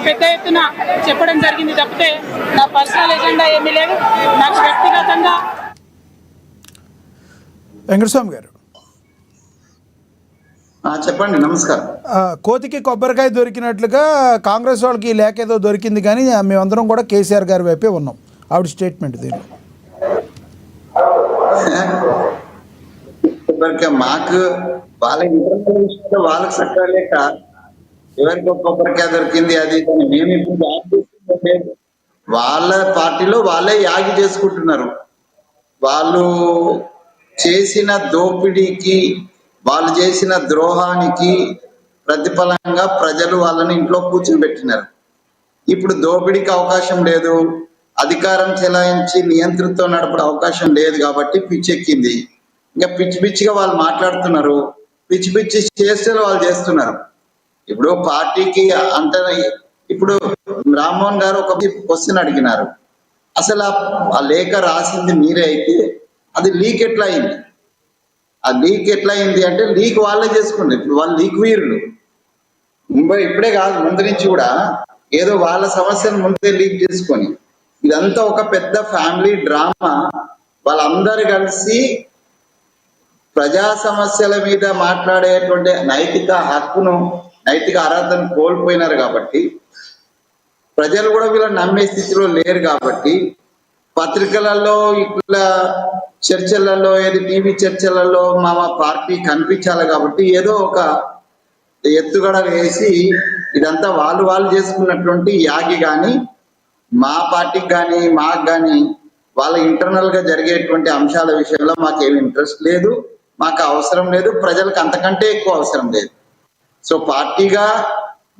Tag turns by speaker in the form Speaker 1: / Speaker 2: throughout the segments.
Speaker 1: పెద్ద ఎత్తున చెప్పడం జరిగింది తప్పితే నా పర్సనల్ ఎజెండా ఏమీ లేదు. నాకు వ్యక్తిగతంగా
Speaker 2: వెంకటస్వామి గారు
Speaker 3: చెప్పండి. నమస్కారం.
Speaker 2: కోతికి కొబ్బరికాయ దొరికినట్లుగా కాంగ్రెస్ వాళ్ళకి ఈ లేఖ ఏదో దొరికింది, కానీ మేమందరం కూడా కేసీఆర్ గారి వైపే ఉన్నాం. ఆవిడ స్టేట్మెంట్ దీన్ని
Speaker 3: కొబ్బరికాయ మాకు వాళ్ళ ఇంటర్నల్ విషయంలో వాళ్ళకి చక్కగా లేక ఎవరికి కొబ్బరికాయ దొరికింది అది మేము ఇప్పుడు యాగి వాళ్ళ పార్టీలో వాళ్ళే యాగి చేసుకుంటున్నారు. వాళ్ళు చేసిన దోపిడీకి, వాళ్ళు చేసిన ద్రోహానికి ప్రతిఫలంగా ప్రజలు వాళ్ళని ఇంట్లో కూర్చోబెట్టినారు. ఇప్పుడు దోపిడీకి అవకాశం లేదు, అధికారం చెలాయించి నియంత్రణతో నడపడం అవకాశం లేదు కాబట్టి పిచ్చెక్కింది. ఇంకా పిచ్చి పిచ్చిగా వాళ్ళు మాట్లాడుతున్నారు, పిచ్చి పిచ్చి చేష్టలు వాళ్ళు చేస్తున్నారు. ఇప్పుడు పార్టీకి అంటే ఇప్పుడు రామ్మోహన్ గారు ఒక క్వశ్చన్ అడిగినారు, అసలు ఆ లేఖ రాసింది మీరే అయితే అది లీక్ ఎట్లా అయింది? ఆ లీక్ ఎట్లా అయింది అంటే లీక్ వాళ్ళే చేసుకున్నారు. ఇప్పుడు వాళ్ళు లీక్ వీరులు. ముంబై ఇప్పుడే కాదు, ముందు నుంచి కూడా ఏదో వాళ్ళ సమస్యను ముందే లీక్ చేసుకొని ఇదంతా ఒక పెద్ద ఫ్యామిలీ డ్రామా. వాళ్ళందరూ కలిసి ప్రజా సమస్యల మీద మాట్లాడేటువంటి నైతిక హక్కును, నైతిక అర్హతను కోల్పోయినారు కాబట్టి ప్రజలు కూడా వీళ్ళని నమ్మే స్థితిలో లేరు కాబట్టి పత్రికలలో ఇట్లా చర్చలలో, ఏది టీవీ చర్చలలో మా పార్టీ కనిపించాలి కాబట్టి ఏదో ఒక ఎత్తుగడ వేసి ఇదంతా వాళ్ళు చేసుకున్నటువంటి యాగి. కానీ మా పార్టీకి కానీ మాకు కానీ వాళ్ళ ఇంటర్నల్ గా జరిగేటువంటి అంశాల విషయంలో మాకేమి ఇంట్రెస్ట్ లేదు, మాకు అవసరం లేదు, ప్రజలకు అంతకంటే ఎక్కువ అవసరం లేదు. సో పార్టీగా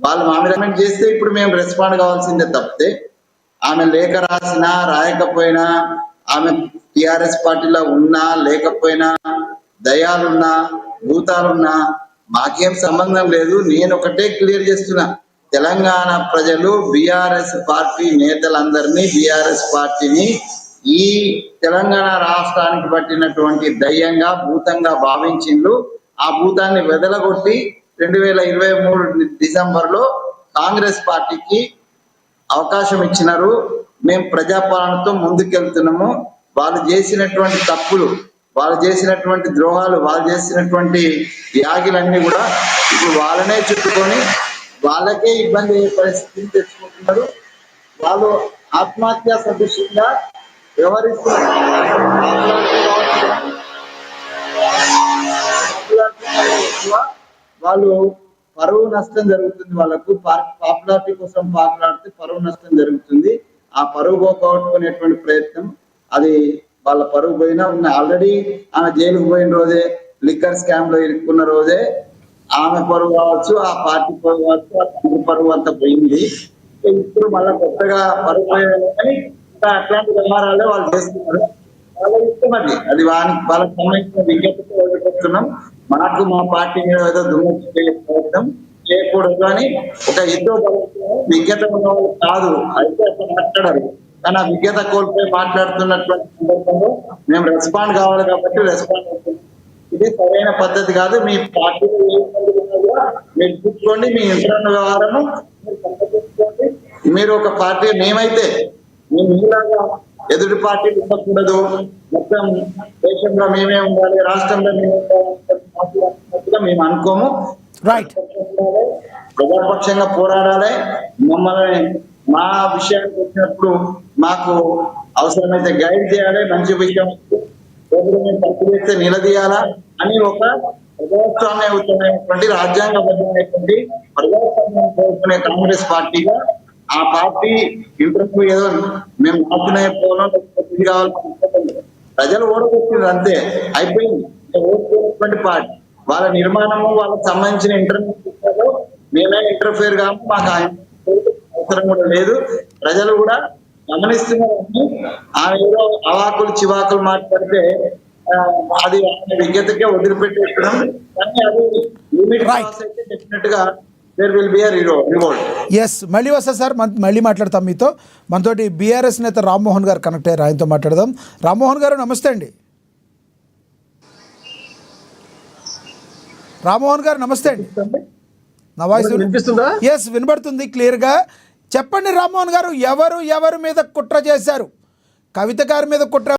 Speaker 3: వాళ్ళు మామిడమెంట్ చేస్తే ఇప్పుడు మేము రెస్పాండ్ కావాల్సిందే తప్పితే ఆమె లేఖ రాసినా రాయకపోయినా, ఆమె టిఆర్ఎస్ పార్టీలో ఉన్నా లేకపోయినా, దయాలున్నా భూతాలున్నా మాకేం సంబంధం లేదు. నేను ఒకటే క్లియర్ చేస్తున్నా, తెలంగాణ ప్రజలు బీఆర్ఎస్ పార్టీ నేతలందరినీ, బీఆర్ఎస్ పార్టీని ఈ తెలంగాణ రాష్ట్రానికి పట్టినటువంటి దయ్యంగా, భూతంగా భావించిండ్రు. ఆ భూతాన్ని వెదలగొట్టి 2023 డిసెంబర్లో కాంగ్రెస్ పార్టీకి అవకాశం ఇచ్చినారు. మేము ప్రజాపాలనతో ముందుకెళ్తున్నాము. వాళ్ళు చేసినటువంటి తప్పులు, వాళ్ళు చేసినటువంటి ద్రోహాలు, వాళ్ళు చేసినటువంటి యాగిలన్నీ కూడా ఇప్పుడు వాళ్ళనే చుట్టుకొని వాళ్ళకే ఇబ్బంది అయ్యే పరిస్థితిని తెచ్చుకుంటున్నారు. వాళ్ళు ఆత్మహత్యా సదృశ్యంగా వ్యవహరిస్తున్నారు. వాళ్ళు పరువు నష్టం జరుగుతుంది, వాళ్ళకు పాపులారిటీ కోసం పాకులాడితే పరువు నష్టం జరుగుతుంది. ఆ పరువు పోగొట్టుకునేటువంటి ప్రయత్నం, అది వాళ్ళ పరువు పోయినా ఉన్న. ఆల్రెడీ ఆమె జైలుకు పోయిన రోజే, లిక్కర్ స్కామ్ లో ఇరుక్కున్న రోజే ఆమె పరువు కావచ్చు, ఆ పార్టీ పరువు కావచ్చు, ఆ తండ్రి పరువు అంతా పోయింది. ఇప్పుడు మళ్ళీ కొత్తగా పరువు పోయాలని అట్లాంటి వ్యవహారాలే వాళ్ళు చేస్తున్నారు. వాళ్ళ ఇష్టం అది వాళ్ళకి సంబంధించిన విజ్ఞప్తితో వదిలిపెడుతున్నాం. మనకు మా పార్టీ మీద ఏదో దుమ్మెత్తి ప్రయత్నం చేయకూడదు అని ఒక యుద్ధ విజ్ఞత ఉన్న వాళ్ళు కాదు అయితే అసలు మాట్లాడారు. కానీ ఆ విజ్ఞత కోల్పోయి మాట్లాడుతున్నటువంటి సందర్భంలో మేము రెస్పాండ్ కావాలి కాబట్టి రెస్పాండ్ అవుతున్నాం. ఇది సరైన పద్ధతి కాదు. మీ పార్టీలో మీరు చూసుకోండి, మీ ఇంటర్నల్ వ్యవహారము మీరు సంప్రదించుకోండి. మీరు ఒక పార్టీ, మేమైతే మేము ఇలాగా ఎదుటి పార్టీలు ఉండకూడదు, మొత్తం దేశంలో మేమే ఉండాలి, రాష్ట్రంలో మేమే ఉండాలి మేము అనుకోము. ప్రజాపక్షంగా పోరాడాలి. మమ్మల్ని మా విషయానికి వచ్చినప్పుడు మాకు అవసరమైతే గైడ్ చేయాలి, మంచి విషయం తప్పు చేస్తే నిలదీయాలా అని ఒక ప్రజాస్వామ్యయుతమైనటువంటి, రాజ్యాంగబద్ధమైనటువంటి ప్రజాస్వామ్యం కోరుకునే కాంగ్రెస్ పార్టీగా ఆ పార్టీ ఇంటర్వ్యూ ఏదో మేము నాకునే పోవడం కావాలి. ప్రజలు ఓడగొట్టింది అంతే, అయిపోయింది. ఓడిపోయినటువంటి పార్టీ వాళ్ళ నిర్మాణము, వాళ్ళకి సంబంధించిన ఇంటర్వ్యూ మేమే ఇంటర్ఫేర్ కాము, మాకు అవసరం కూడా లేదు. ప్రజలు కూడా గమనిస్తున్నారని ఆమె ఏదో అవాకులు చివాకులు మాట్లాడితే అది విజ్ఞతకే వదిలిపెట్టేస్తున్నాం. కానీ అది లిమిట్ క్రాస్ అయితే డెఫినెట్ గా there will be a revolt.
Speaker 2: Yes, మళ్ళీ వస్తా సార్, మళ్ళీ మాట్లాడతాం మీతో. మనతోటి బీఆర్ఎస్ నేత రామ్మోహన్ గారు కనెక్ట్ అయ్యారు, ఆయనతో మాట్లాడదాం. రామ్మోహన్ గారు నమస్తే అండి. రామ్మోహన్ గారు నమస్తే అండి. నా వాయిస్ వినిపిస్తుందా? ఎస్, వినబడుతుంది క్లియర్గా. చెప్పండి రామ్మోహన్ గారు, ఎవరు మీద కుట్ర చేశారు? కవిత గారి మీద కుట్ర